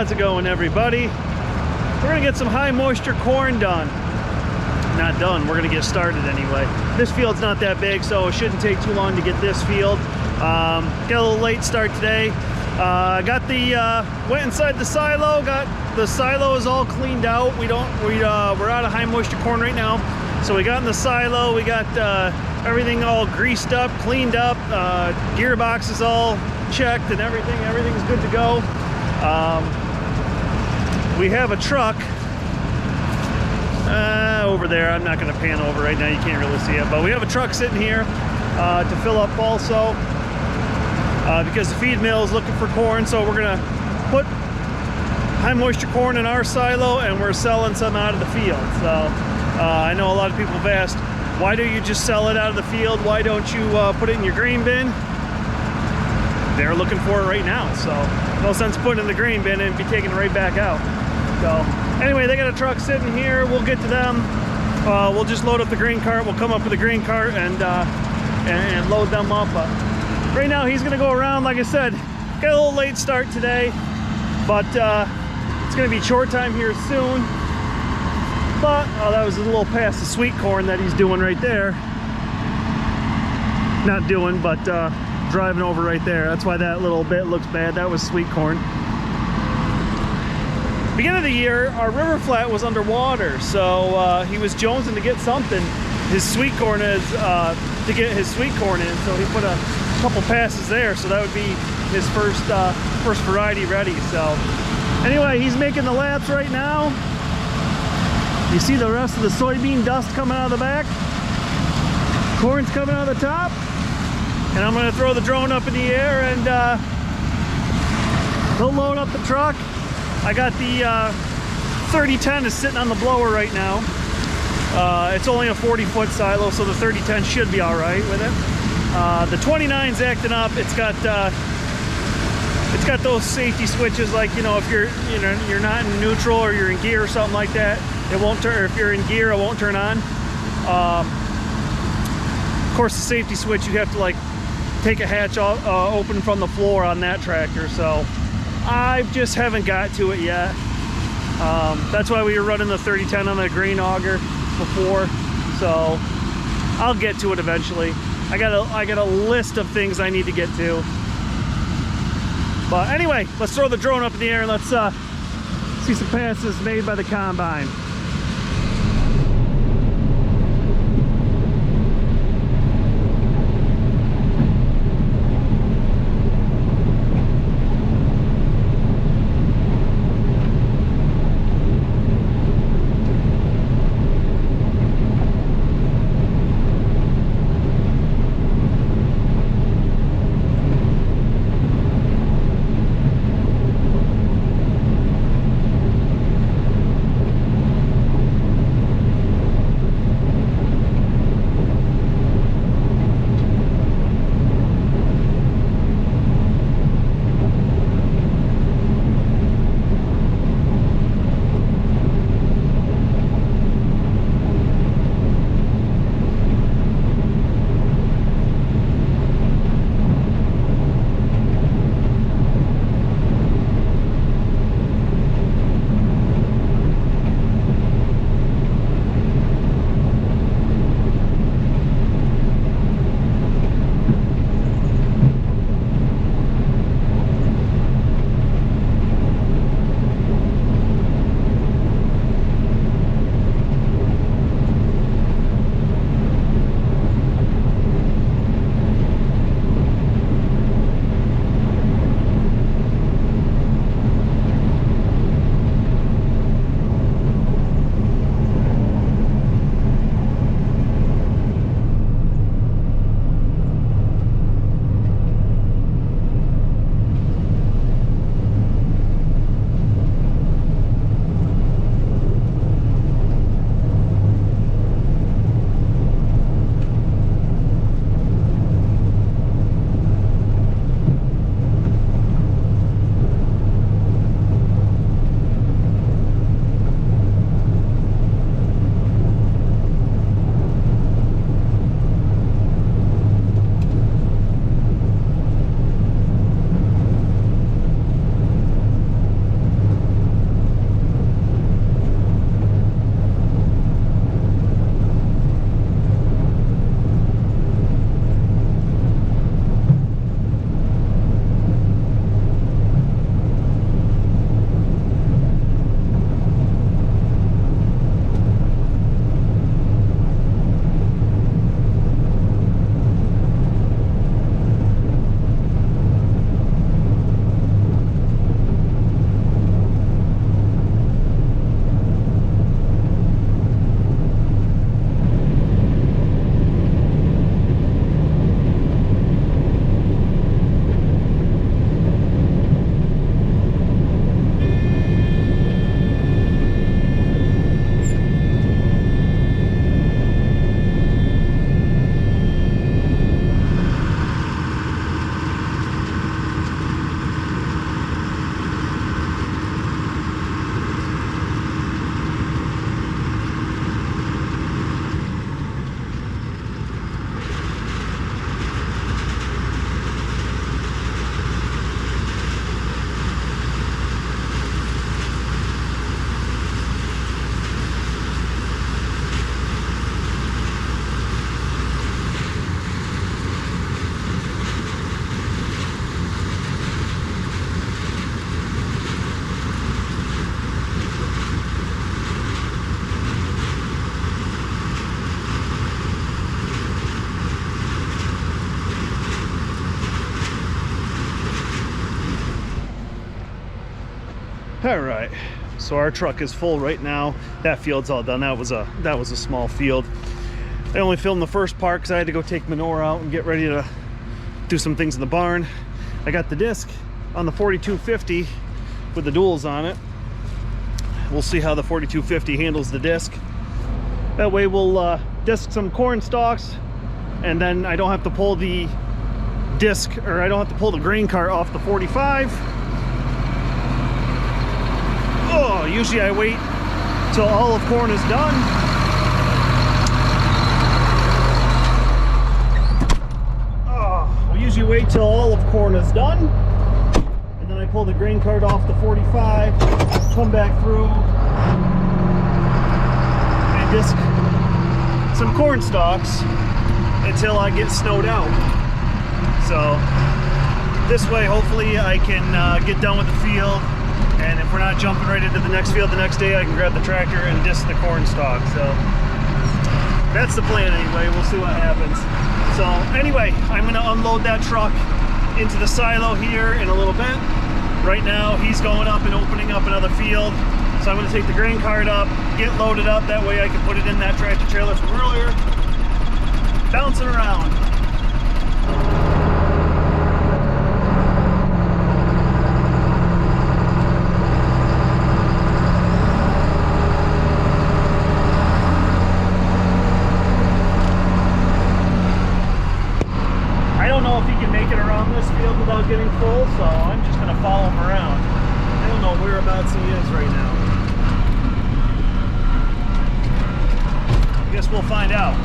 How's it going, everybody? We're gonna get some high moisture corn done. Not done, we're gonna get started anyway. This field's not that big, so it shouldn't take too long to get this field. Got a little late start today. Went inside the silo, got the silo is all cleaned out. We're out of high moisture corn right now. So we got in the silo, we got everything all greased up, cleaned up, gearbox is all checked and everything's good to go. We have a truck over there. I'm not going to pan over right now, you can't really see it, but we have a truck sitting here to fill up also because the feed mill is looking for corn. So we're going to put high moisture corn in our silo and we're selling some out of the field. So I know a lot of people have asked, why do you just sell it out of the field? Why don't you put it in your grain bin? They're looking for it right now, so no sense putting it in the grain bin and be taking it right back out. So anyway, they got a truck sitting here. We'll get to them. We'll just load up the grain cart. We'll come up with a grain cart and load them up. But right now he's gonna go around. Like I said, got a little late start today, but it's gonna be chore time here soon. But that was a little past the sweet corn that he's doing right there. Not doing, but driving over right there. That's why that little bit looks bad. That was sweet corn. Beginning of the year, our river flat was underwater, so he was jonesing to get something. His sweet corn is to get his sweet corn in, so he put a couple passes there, so that would be his first variety ready. So anyway, he's making the laps right now. You see the rest of the soybean dust coming out of the back. Corn's coming out of the top. And I'm gonna throw the drone up in the air and he'll load up the truck. I got the 3010 is sitting on the blower right now. It's only a 40-foot silo, so the 3010 should be all right with it. The 29's acting up. It's got those safety switches, like, you know, if you're not in neutral or you're in gear or something like that, it won't turn. Or if you're in gear, it won't turn on. Of course, the safety switch, you have to like take a hatch open from the floor on that tractor, so I just haven't got to it yet. That's why we were running the 3010 on the grain auger before, so I'll get to it eventually. I got a list of things I need to get to. But anyway, let's throw the drone up in the air and let's see some passes made by the combine. All right, so our truck is full right now. That field's all done. That was a small field. I only filmed the first part because I had to go take manure out and get ready to do some things in the barn. I got the disc on the 4250 with the duals on it. We'll see how the 4250 handles the disc. That way we'll disc some corn stalks, and then I don't have to pull the disc, or I don't have to pull the grain cart off the 45. Oh, usually I wait till all of corn is done. Oh, we usually wait till all of corn is done, and then I pull the grain cart off the 45, come back through, and disc some corn stalks until I get snowed out. So this way, hopefully, I can get done with the field. And if we're not jumping right into the next field the next day, I can grab the tractor and disc the corn stalk. So that's the plan anyway. We'll see what happens. So anyway, I'm going to unload that truck into the silo here in a little bit. Right now, he's going up and opening up another field. So I'm going to take the grain cart up, get loaded up. That way I can put it in that tractor trailer from earlier. Bouncing around. Without getting full, so I'm just going to follow him around. I don't know whereabouts he is right now. I guess we'll find out.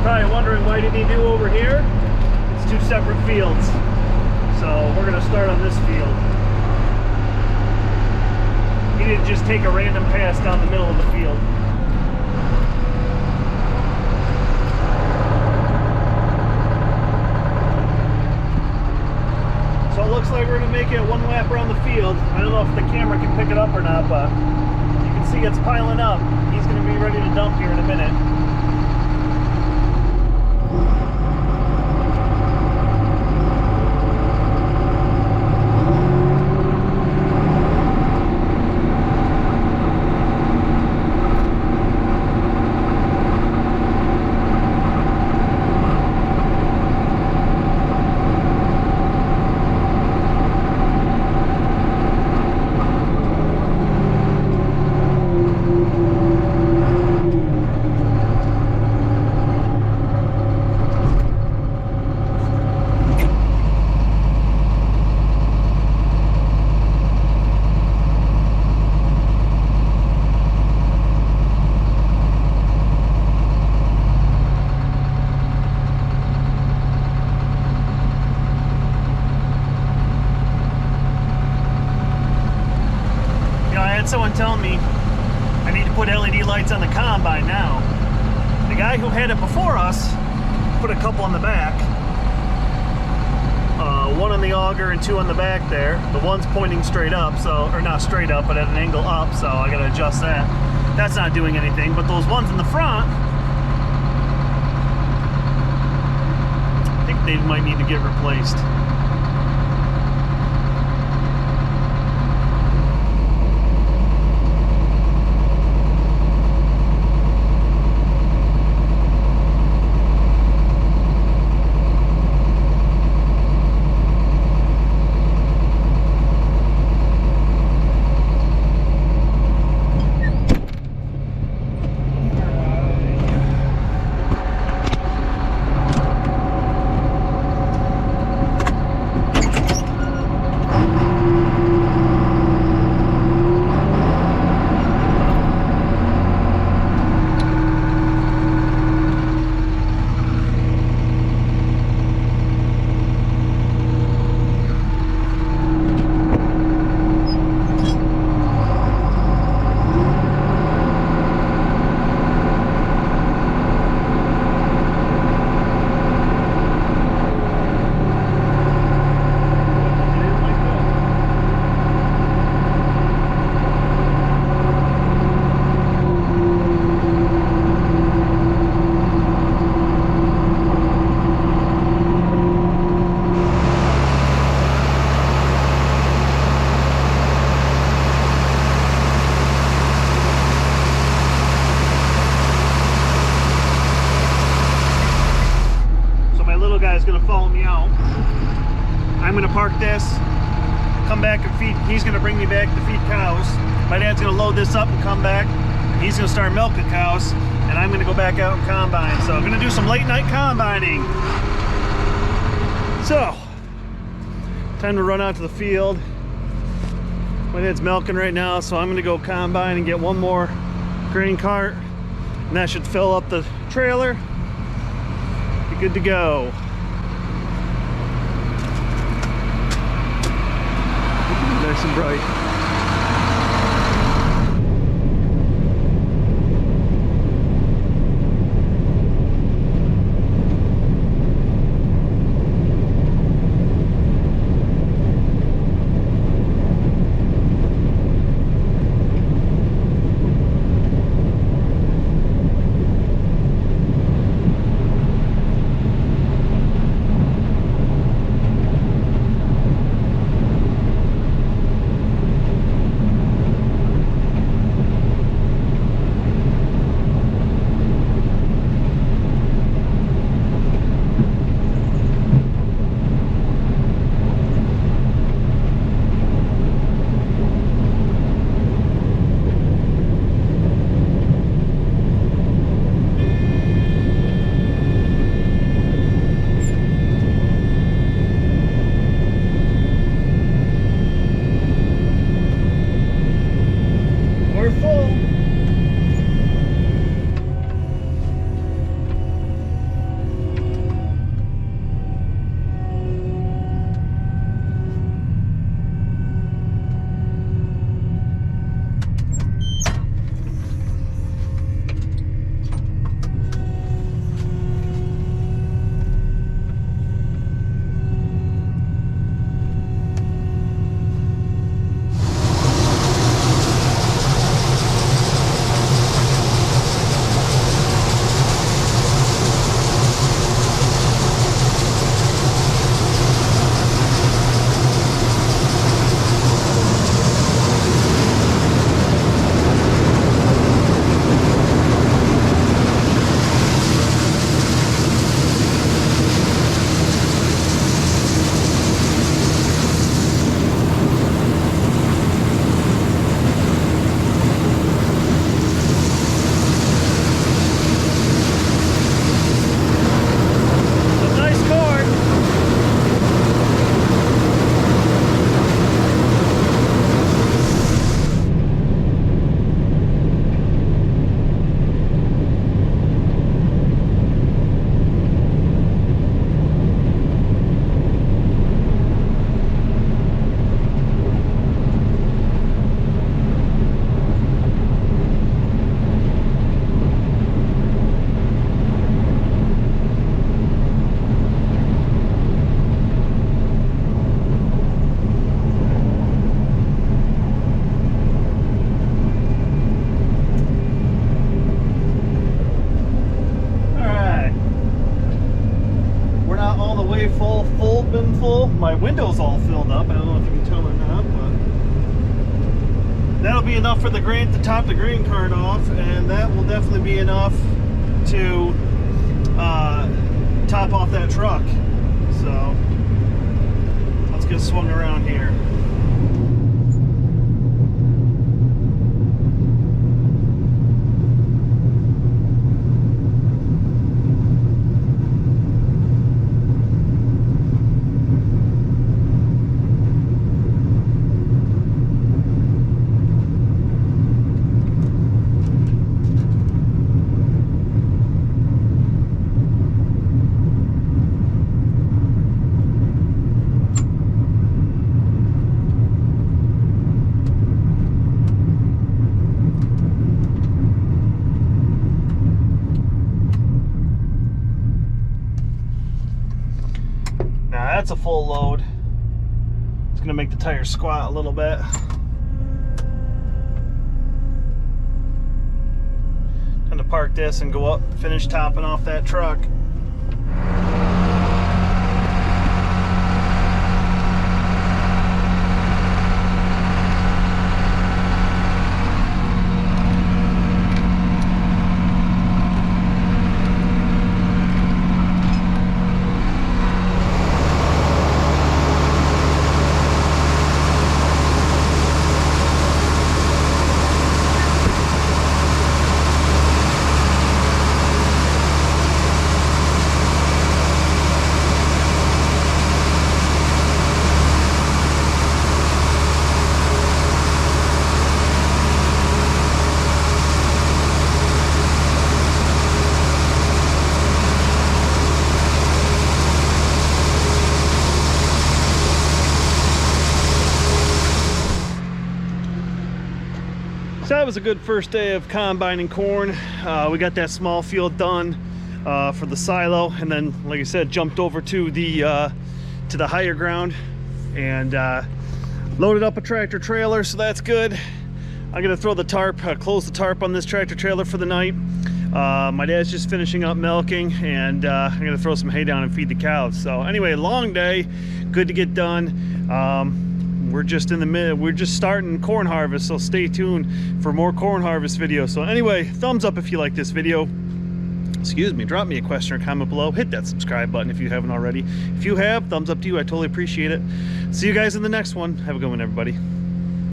Probably wondering why did he do over here? It's two separate fields. So we're going to start on this field. He didn't just take a random pass down the middle of the field. So it looks like we're going to make it one lap around the field. I don't know if the camera can pick it up or not, but you can see it's piling up. He's going to be ready to dump here in a minute. Someone telling me I need to put LED lights on the combine now. The guy who had it before us put a couple on the back, one on the auger and two on the back there. The one's pointing straight up, so, or not straight up, but at an angle up, so I gotta adjust that. That's not doing anything, but those ones in the front, I think they might need to get replaced. gonna follow me out. I'm gonna park this, come back and feed. He's gonna bring me back to feed cows. My dad's gonna load this up and come back. He's gonna start milking cows, and I'm gonna go back out and combine. So I'm gonna do some late night combining. So, time to run out to the field. My dad's milking right now, so I'm gonna go combine and get one more grain cart, and that should fill up the trailer. Be good to go. Nice and bright. My window's all filled up. I don't know if you can tell or not, but that'll be enough for the grain to top the grain cart off, and that will definitely be enough to top off that truck. So let's get swung around here. That's a full load. It's gonna make the tires squat a little bit. Time to park this and go up, finish topping off that truck. was a good first day of combining corn. We got that small field done for the silo, and then, like I said, jumped over to the higher ground and loaded up a tractor trailer, so that's good. I'm gonna throw the tarp, close the tarp on this tractor trailer for the night. My dad's just finishing up milking, and I'm gonna throw some hay down and feed the cows. So anyway, long day, good to get done. We're just in the mid, we're just starting corn harvest, so stay tuned for more corn harvest videos. So anyway, thumbs up if you like this video. Excuse me, drop me a question or comment below. Hit that subscribe button if you haven't already. If you have, thumbs up to you, I totally appreciate it. See you guys in the next one. Have a good one, everybody.